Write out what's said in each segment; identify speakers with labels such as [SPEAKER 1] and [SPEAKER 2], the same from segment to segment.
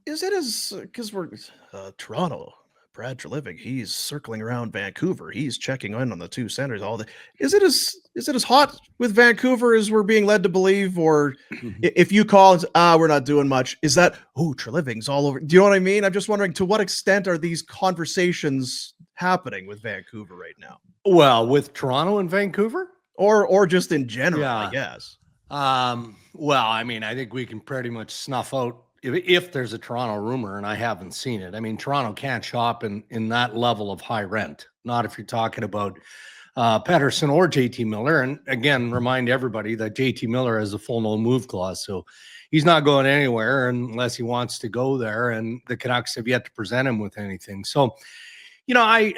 [SPEAKER 1] Is it as because we're Toronto? Brad Treliving, he's circling around Vancouver. He's checking in on the two centers. All the is it as hot with Vancouver as we're being led to believe? Or if you call it, we're not doing much. Is that Treliving's all over? Do you know what I mean? I'm just wondering to what extent are these conversations happening with Vancouver right now,
[SPEAKER 2] Well, with Toronto and Vancouver,
[SPEAKER 1] or just in general, I
[SPEAKER 2] yeah.
[SPEAKER 1] guess.
[SPEAKER 2] Well, I mean, I think we can pretty much snuff out if there's a Toronto rumor, and I haven't seen it. I mean, Toronto can't shop in that level of high rent. Not if you're talking about Pettersson or JT Miller. And again, remind everybody that JT Miller has a full no move clause, so he's not going anywhere unless he wants to go there. And the Canucks have yet to present him with anything. So, I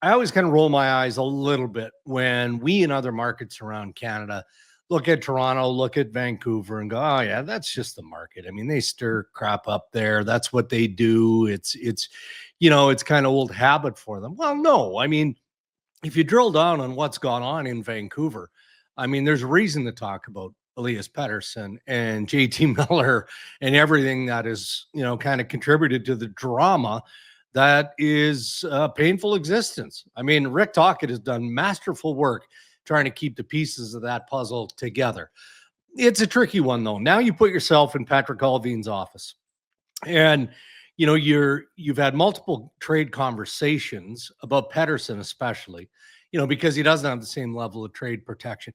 [SPEAKER 2] always kind of roll my eyes a little bit when we in other markets around Canada look at Toronto, look at Vancouver and go, oh yeah, that's just the market. I mean, they stir crap up there. That's what they do. It's kind of old habit for them. Well, no, I mean, if you drill down on what's gone on in Vancouver, I mean, there's a reason to talk about Elias Pettersson and JT Miller and everything that is, kind of contributed to the drama that is a painful existence. I mean, Rick Tocchet has done masterful work trying to keep the pieces of that puzzle together. It's a tricky one, though. Now you put yourself in Patrick Allvin's office, and you've had multiple trade conversations about Pettersson, especially, because he doesn't have the same level of trade protection.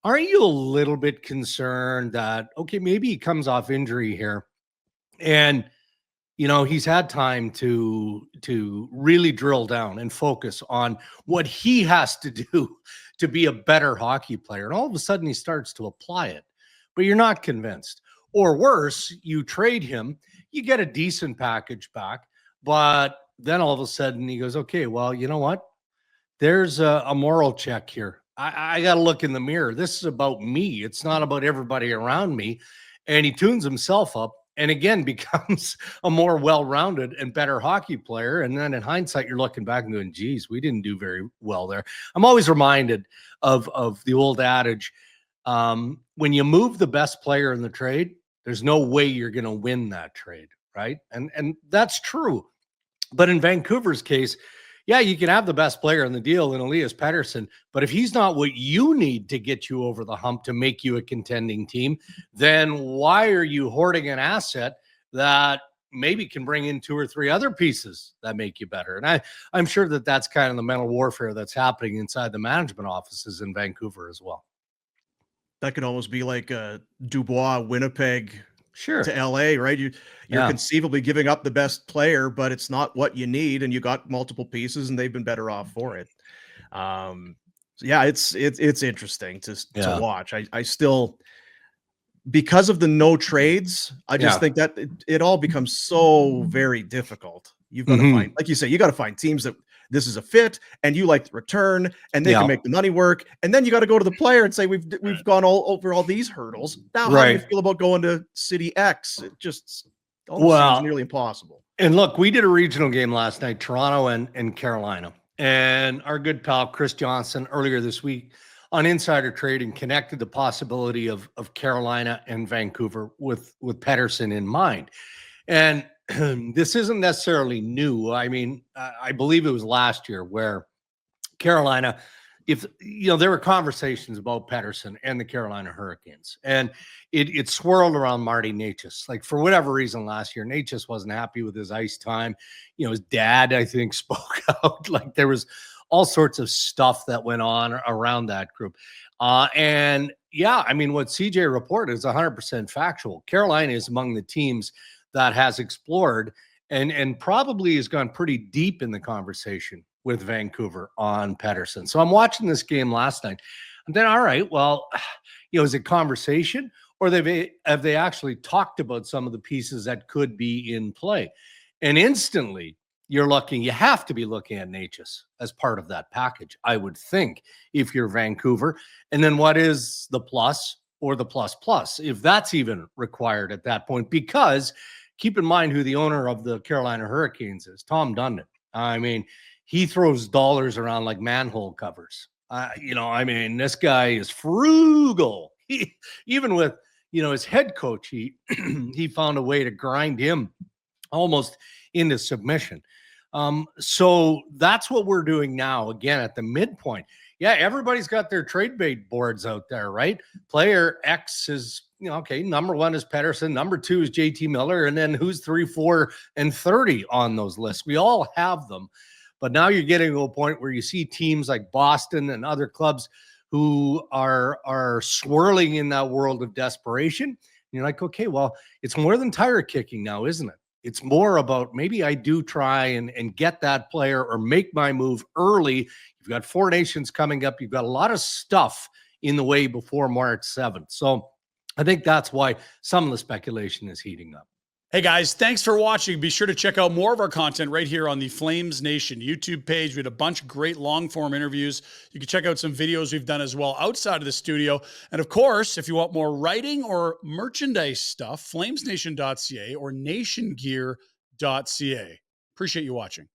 [SPEAKER 2] Aren't you a little bit concerned that, okay, maybe he comes off injury here and he's had time to really drill down and focus on what he has to do to be a better hockey player. And all of a sudden he starts to apply it, but you're not convinced. Or worse, you trade him, you get a decent package back, but then all of a sudden he goes, okay, well, you know what? There's a moral check here. I got to look in the mirror. This is about me. It's not about everybody around me. And he tunes himself up and again becomes a more well-rounded and better hockey player. And then in hindsight, you're looking back and going, geez, we didn't do very well there. I'm always reminded of the old adage, when you move the best player in the trade, there's no way you're going to win that trade, right? And that's true. But in Vancouver's case, yeah, you can have the best player in the deal in Elias Pettersson, but if he's not what you need to get you over the hump to make you a contending team, then why are you hoarding an asset that maybe can bring in two or three other pieces that make you better? And I'm sure that that's kind of the mental warfare that's happening inside the management offices in Vancouver as well.
[SPEAKER 1] That could almost be like a Dubois, Winnipeg
[SPEAKER 2] Sure.
[SPEAKER 1] to LA, right? You're conceivably giving up the best player, but it's not what you need, and you got multiple pieces, and they've been better off for it. So yeah, it's interesting to watch. I still, because of the no trades, I just think that it all becomes so very difficult. You've got to find, like you say, you got to find teams that this is a fit and you like the return and they can make the money work. And then you got to go to the player and say, we've gone all over all these hurdles. Now, how do you feel about going to City X? It just seems nearly impossible.
[SPEAKER 2] And look, we did a regional game last night, Toronto and Carolina. And our good pal, Chris Johnson, earlier this week on Insider Trading connected the possibility of Carolina and Vancouver with Pettersson in mind. And this isn't necessarily new. I mean, I believe it was last year where Carolina, there were conversations about Pettersson and the Carolina Hurricanes, and it swirled around Marty Necas. Like, for whatever reason last year, Necas wasn't happy with his ice time. His dad, I think, spoke out. Like, there was all sorts of stuff that went on around that group. And yeah, I mean, what CJ reported is 100% factual. Carolina is among the teams that has explored and probably has gone pretty deep in the conversation with Vancouver on Pettersson. So I'm watching this game last night. And then, all right, well, is it conversation or have they actually talked about some of the pieces that could be in play? And instantly you have to be looking at Necas as part of that package, I would think, if you're Vancouver. And then what is the plus or the plus, if that's even required at that point? Because keep in mind who the owner of the Carolina Hurricanes is, Tom Dundon. I mean, he throws dollars around like manhole covers. This guy is frugal. Even with, his head coach, he found a way to grind him almost into submission. So that's what we're doing now, again, at the midpoint. Yeah, everybody's got their trade bait boards out there, right? Player X is, okay, number 1 is Pettersson, number 2 is JT Miller, and then who's 3, 4, and 30 on those lists? We all have them. But now you're getting to a point where you see teams like Boston and other clubs who are swirling in that world of desperation. And you're like, okay, well, it's more than tire kicking now, isn't it? It's more about maybe I do try and get that player or make my move early. You've got 4 Nations coming up. You've got a lot of stuff in the way before March 7th. So I think that's why some of the speculation is heating up.
[SPEAKER 3] Hey guys, thanks for watching. Be sure to check out more of our content right here on the Flames Nation YouTube page. We had a bunch of great long form interviews. You can check out some videos we've done as well outside of the studio. And of course, if you want more writing or merchandise stuff, flamesnation.ca or nationgear.ca. Appreciate you watching.